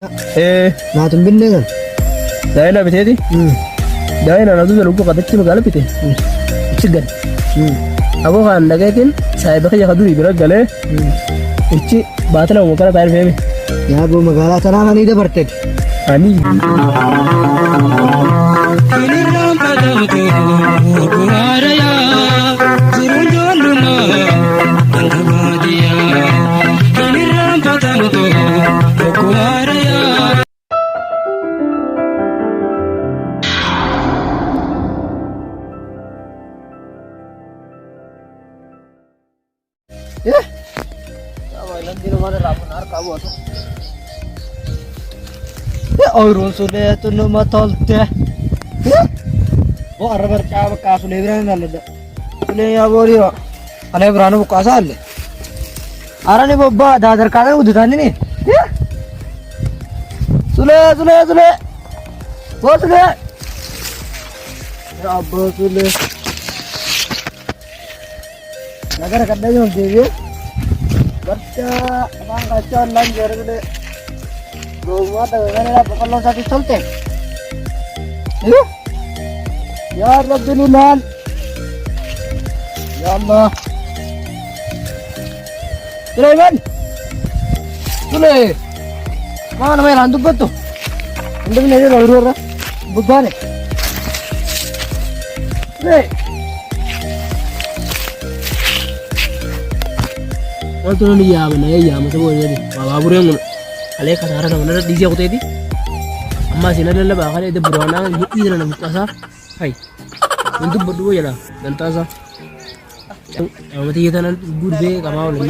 Naatun binne kan. Daina biteti. Daina nadu zalu ko kadakti magala bite. Chigan. Abo kan nagatin sai bakaya kaduri bira gale. Ichi batala mo kala tayar feme. Yaa go magala tanana ni de barte. Ani. Kiniram padam ko buharaya zurunduluma andavadiya. Kiniram padam ko buharaya. Orang sudah tu nama tolte. Oh, arabar cakap kasu leberan nalla. Sudah ya boleh ro. Ane berani buka asal. Arane bobba dadar kada udah tani ni. Sudah. Oh sudah. Ya abba sudah. Nagar kada jom dewi. Baca abang kaca lanjut gede. Gua ada mana pokoknya satu solte. Ya Rabbi Nulan. Ya Allah. Sulaiman. Sule. Mana main lantuk betul. Anda ni ada orang bukan. Sule. Waktu ni ya mana ya macam mana ni. Bapa burung. Alek kasar na mana DJ ko tedi. Amma sinalala ba kale de burwana idra na mukasa. Hai. Untuk berdua ya lah. Nanti asa. Amati kita nan gurbe kamau lagi.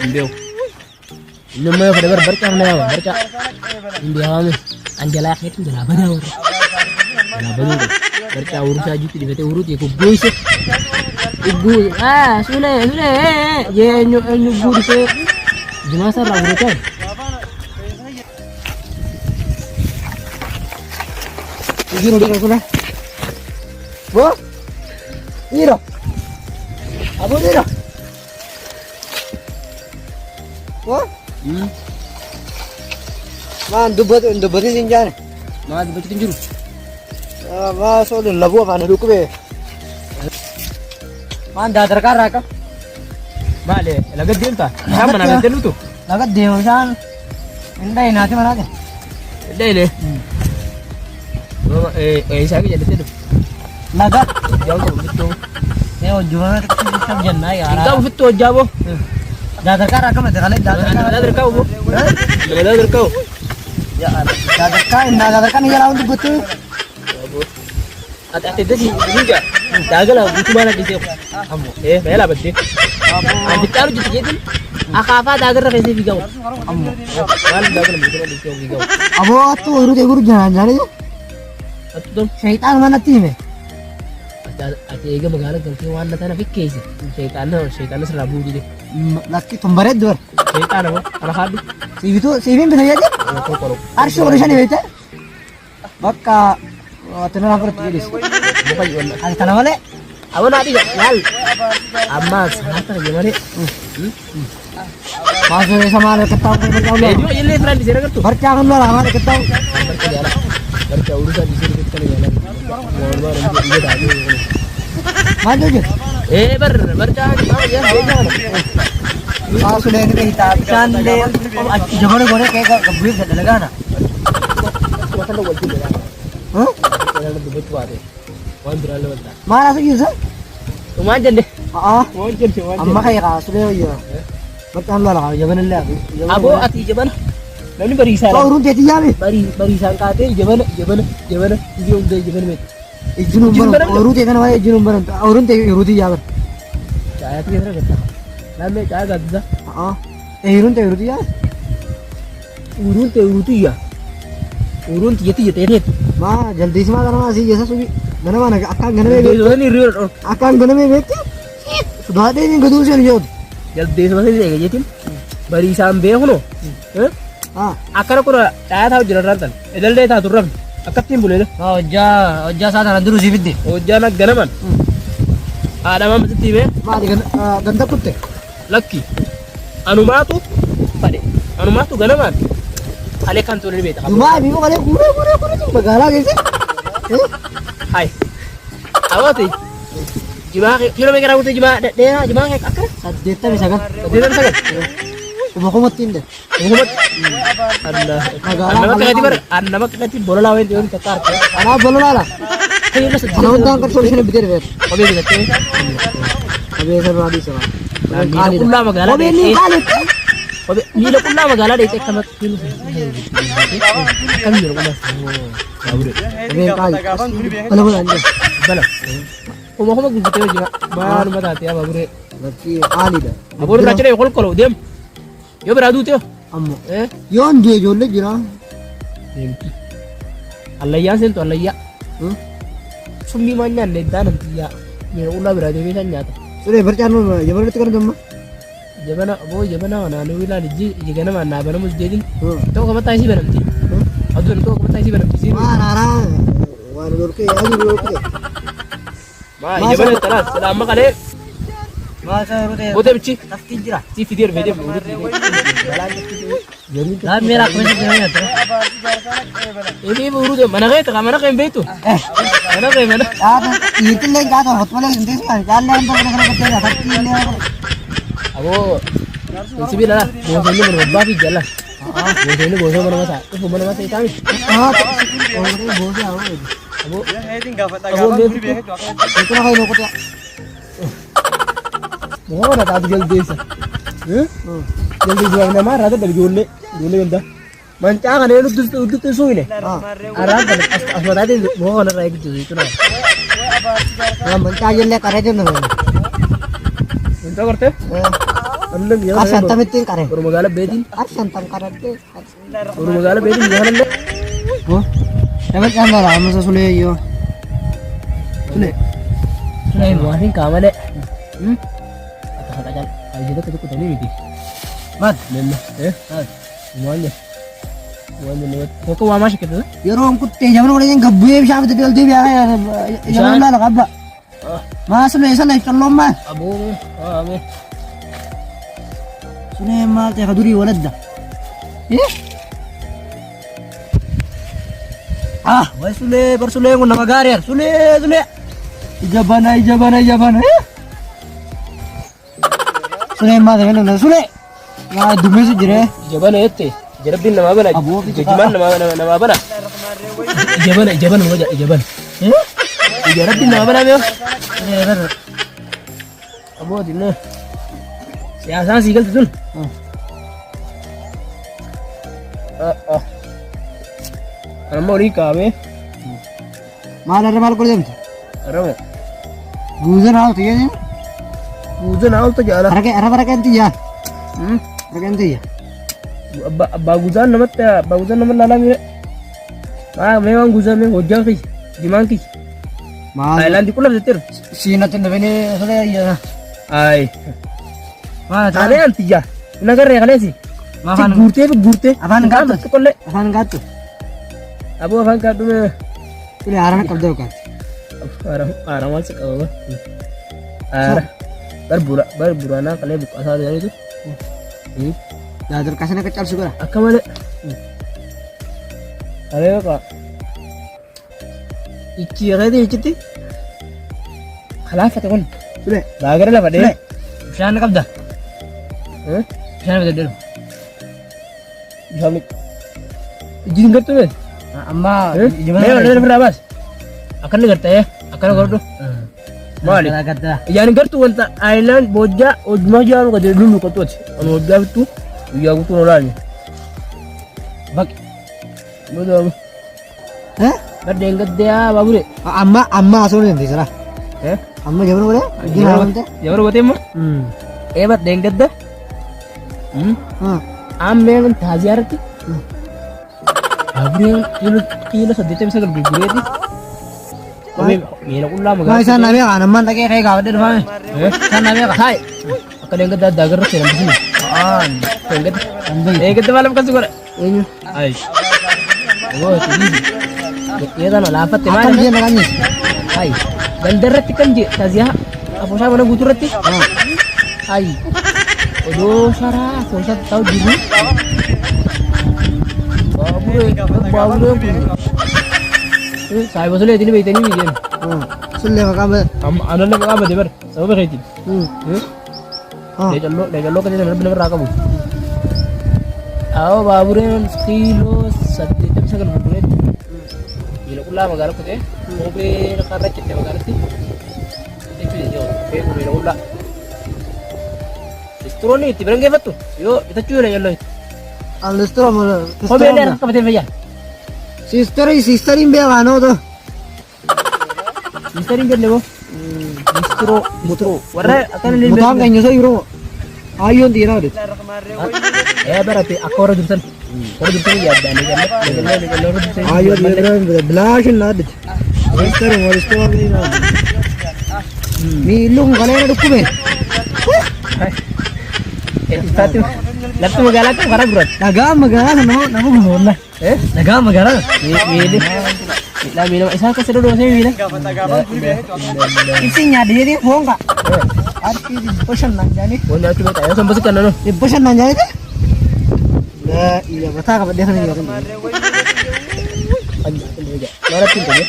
Imbeo. Ini mah pada berberkah na ya. Berkah. Imbeo kami. Anjala itu dah bada or. Dah bada. Berkah urus aja tu dibete urut ya ko boys. Ibu. Sule. Ye nyu gurbe. Jumasa lah urut kan. Gini udah aku lah. Bo, ini dah. Apa ni dah? Bo, man dubat ini jangan. Ma dubat tinjuru. Ma soalnya lagu apa nih dulu be. Man dah terkara kah? Male, lagat din ta. Sama na betul tu. Lagat dia macam. Indai nanti mana aja. Dai le. Saya kerja di situ. Lagat. Jauh betul. Saya jual kita jenna ya. Kau betul jauh. Dah terkara kah? Dah terkau bu. Dah terkau. Ya, dah terkara ni jalan untuk betul. Hati-hati dah juga. Dagal lah, butuh mana di situ. Bela betul. Ambil taruh jadi jadi. Akafa dagar kasi bigaw. Wal dagar betul di situ bigaw. Abo tu urut jangan ya. Atau Syaitan mana tim Ati ega magala ganti wana tana fikesi. Syaitan serabu di. Laki tumbaret dua. Syaitan apa? Anak hadu. CV bisa aja. Kalau Arsy urusan ini betul. Maka tenang aku tulis. bukan iwan. Ada tanah mana? Awan nanti gak lal. Amas, hata gimana? Masuk sama ada ketahu berjauh. Juga ini friend di sini kan tuh. Berjangan lah ada ketahu. Berca urusan di sini kita jalan. Mau dia tadi. Maju je. Berjangan ya, jangan. Sudah ini kita cande. Jangan gore kayak kebir sudah lega na. Masa lo wajib ya. Hah? Jalan lebih betul ada. Wan berlalu betul. Mana sih Yusa? Lumayan deh. Wajar. Amma kayak sudah ya. Berjangan lah jangan lah. Abo ati jaban. Lalu barisan. Kau urun jadi ya barisan kate jaban. Ini udah jaban met. Ijun urun teh kan wala ijun urun teh urut ya. Caya tuh kira kata. Lalu caya gak urun teh urut ya. Urun tiga tenet. Ma jaldi se karena masih jasa subi. Mana akan gana me. Ini real. Akan gana me betul. Sudah ada ini gedung sih jod. Jaldi se masih deh jadi. Barisan be hono. Akar aku caya tahu jalan rantan. Edal deh tahu turun. Akap tim boleh deh. Oja sadar dulu sih bidde. Oja nak ganaman. Ada mama mesti be. Ma di ganda putte. Lucky. Anu matu. Pade. Anu matu ganaman. Kalee kan tuh lebih tak. Jumaa bimu kalian kura magala gitu. Hai. Apa tuh? Juma kilo mereka ragu tuh juma kayak akar. Sadeta bisa kan? Tidak bisa kan? Kumot tinda. Muhammad. Anda mah kagak tibar. Anda mah kagak tibar bola lawan dia ketar. Ana bola lala. Kayak udah sedih. Ana tang kan solusi bitir bet. Kobe bisa tuh. Abe kan radi sama. Nila kulla magala. Kobe ni kali. Kobe nila kulla magala deh cek sama kilo. Kan dia kulla. Kabur. Abe kali. Kalau bola anda. Bala. Kuma gusto tayo juma. Baru mata tiya babure. Berarti kali dah. Babure beracun ya kalau diam. Yo beradu tuh. Ammo. Eh. Yon dia jolle jira. Allah ya sen to Allah ya. Summi manyan ne danan tiya. Mira ulah beradu bisa nyata. Sudah bercanu ya baru tekan jama. Jabana na nu wila di jigana mana bana mus jedin. To ka mata isi banam ti. Adun to ka mata isi banam ti. Mana waru dorke ya dorke. Ma jabana talas selama kale. Masa rute. Bote bici. Tafti jira. Ti fidir bede. Lah mera ko mesa jira to. Ini buru de mana kayak betu. Mana. Apa itu lagi kata hot wala indes kan. Jalan anda kena kata tafti le. Abo. Sibi lah. Bosan ni mana babi jala. Bosan mana masa. Itu mana masa itu. Orang bosan awak. Abo. Itu nak kain okot ya. Mau ada tadi jel desa. Jel desa yang nama rata dari jole ganda. Mancangan itu tuh suine. Arah kan asma tadi mau ada kayak gitu itu nah. Kalau mencari le kare itu nah. Entah kerja? Anda biar. Santam itu kare. Baru magala bedin. Santam kare itu. Baru magala bedin jangan anda. Oh. Dapat kan lah masa sule yo. Sule. Sule masih kamar deh. Katakan kalau kita tuh kutani miti. Mat, Memang, semuanya. Lewat. Kok kau masih gitu? ya rom kutte jaman udah yang gabu bisa betul betul dia ya. Jaman lah kabba. Mas sule sana kalau mah. Abu, abu. Sule mal teh kaduri walad dah. Wah sule bersule yang nama garir. Sule. Ijabana. Sule mah teh mana sule. Ya dume sejere. Jaban ete. Jarabin nama apa lagi? Jajiman nama apa lah? Jaban aja jaban. Jarabin nama apa namanya? Abu dina. Siapa sih kalau tuh? Mau nikah be? Mana ada mal kerja? Arame. Guzan out ya? Guzan out tuh jalan. Arah ganti ya. Ganti ya. Bagusan nama lalang ini. Memang guzan memang hojang sih. Gimana sih? Thailand di pulau setir. Sina tuh ini sule ya. Ay. Mana Tane anti ya. Nagar ya kalian sih. Makan Gurte. Apaan gato? Kolle. Apaan gato? Abu apaan gato me? Ini arah kabda kan. Arah masuk apa? Berburana kalian buka asal dari itu. Dah terkasana kecil juga. Akamana. Ayo kak. Iki ada iki ti. Khalaf takon. Sudah. Bagar lah pada. Siapa kabda? Siapa dulu? Jamik. Izin gat tuh. Amma Gimana? Ada berapa? Akan dengar teh. Akan dengar tuh. Mali. Jangan dengar tuh untuk island boja ujma jam ka dulu ka tuh. Anu jam tuh. Ya aku tuh nolanya. Bak. Betul. Ada yang gede babu deh. Amma asal ni sana. Amma jawab boleh? Gimana teh? Jawab boleh mah? Bat ada yang gede. Ambil taziar tu. Babu kilo sedih bisa kalau beli tu. Kami mila ulah maga. Mai sana dia kan amman tak kayak kau deh mana? Sana dia kan. Hai. Akan yang gede dagar tu yang sini. Yang gede. Gede malam kasih kau. Ini. Hai. Oh, ini. Dia kan lafat te mana? Dia nak nangis. Hai. Bandar kan je tazia. Apa saya mana butuh reti? Hai. Odo Sarah, kau tahu dulu. baabureen kun. Saayiba sulee ittiin beektanii miidheen. Sullee maqaa bada. Anallee maqaa badee bara sababa keetiin. Leejalloo kan jedhamu nama irraa qabu. Awwa baabureen kiiloo 89 gurgureetti. Miila qullaa magaalaa kutee kophee karra citte magaalatti. Miila qullaa. Listiroonni itti biran geeffattu yoo bitachuu leejalloo itti. Listiro mala. Kophee illee harka qabatee fayyaa. Sisteriin beekaa nooto. Sisteriin jenne moo? Listiroo muturoo warra akkana illee Mutaan keenya isa yeroo ayyoon dhiiraa oduu. Barate akka warra dursan yaaddaan Ayyoon dhiiraa bilaashin naadde. Sisteriin listiro beekaa. Miilluun galeena dhukkume. lafti magaalaa kan karaa duratti. Dhagaa magaalaa nama gumoonna. Dhagaa magaalaa. Miila isaa keessa dhodhoosee miila. Ibsi nyaadde jedhee foon ka. Arti bashannaan jaanii. Foon nyaachuu beektaa yoo sanbasi kan nanoo. Bashannaan jaanii. Iya mataa qabadee kan hin Maratin tu ya.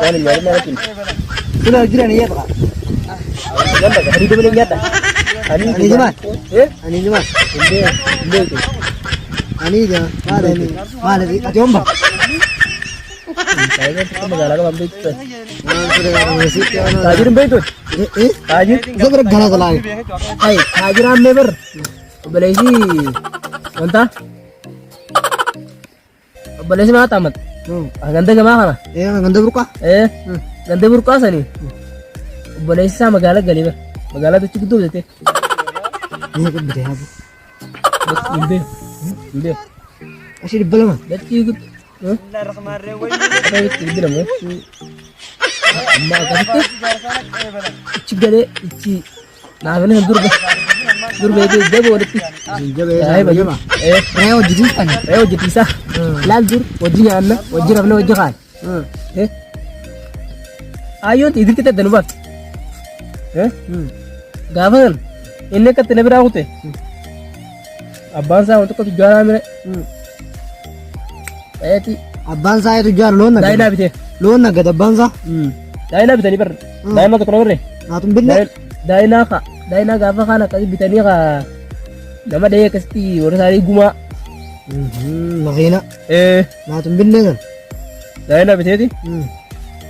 Kalau nyari maratin. Sudah jiran iya pak. Ganda hari itu boleh nyata. Ani cuma. Ani cuma. Inde itu. Ani aja. Mana di Jomba. Saya kan kita magala ka bambay itu. Sudah Tajir mbay itu. Tajir. Saya bergala lagi. Hai, tajir amne ber. Boleh sih. Mantap. Boleh sih mata mat. Ganda gama kana. Ganda burka. Ganda burka sani. Boleh sih sama magala gali ber. Magala tu cukup tu jete. Ini kan beda apa? Inde. Asyik di belakang. Dah cukup. Apa itu bilang ya? Amma kasih cigale ici. Nah ini durbe itu jabo depi. Jabo ya. Bagaimana? Reo jadi kan? Reo jadi sah. Lanjut wajibnya anda, wajib apa wajib kan? Ayo tidur kita danubat. Gavan. Ini kan telah berapa tu? Abang saya untuk ketujuan kami. Ti. Abang saya tujuan loan Dai na bite. Loan na gada abang saya. Dai na bite ni ber. Dai ma ketolong re. Natum benda. Dai na ka. Dai na gava kana kasi bitani ka. Nama daya kasi orang sari guma. Makina. Natum benda kan. Dai na bite ti.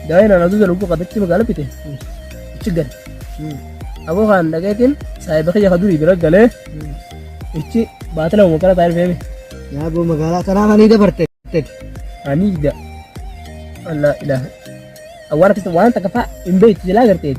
Dai na nadu jalu ko kadacci magala bite. Cigan. Ako kan dagatin saya bakal kaduri birak gale. Ichi batala mo kara tayar femi. Ya bu magala kana ni de barte. Ani ida. Allah ilah. Awara kita wan tak apa imbe itu jelas gerti.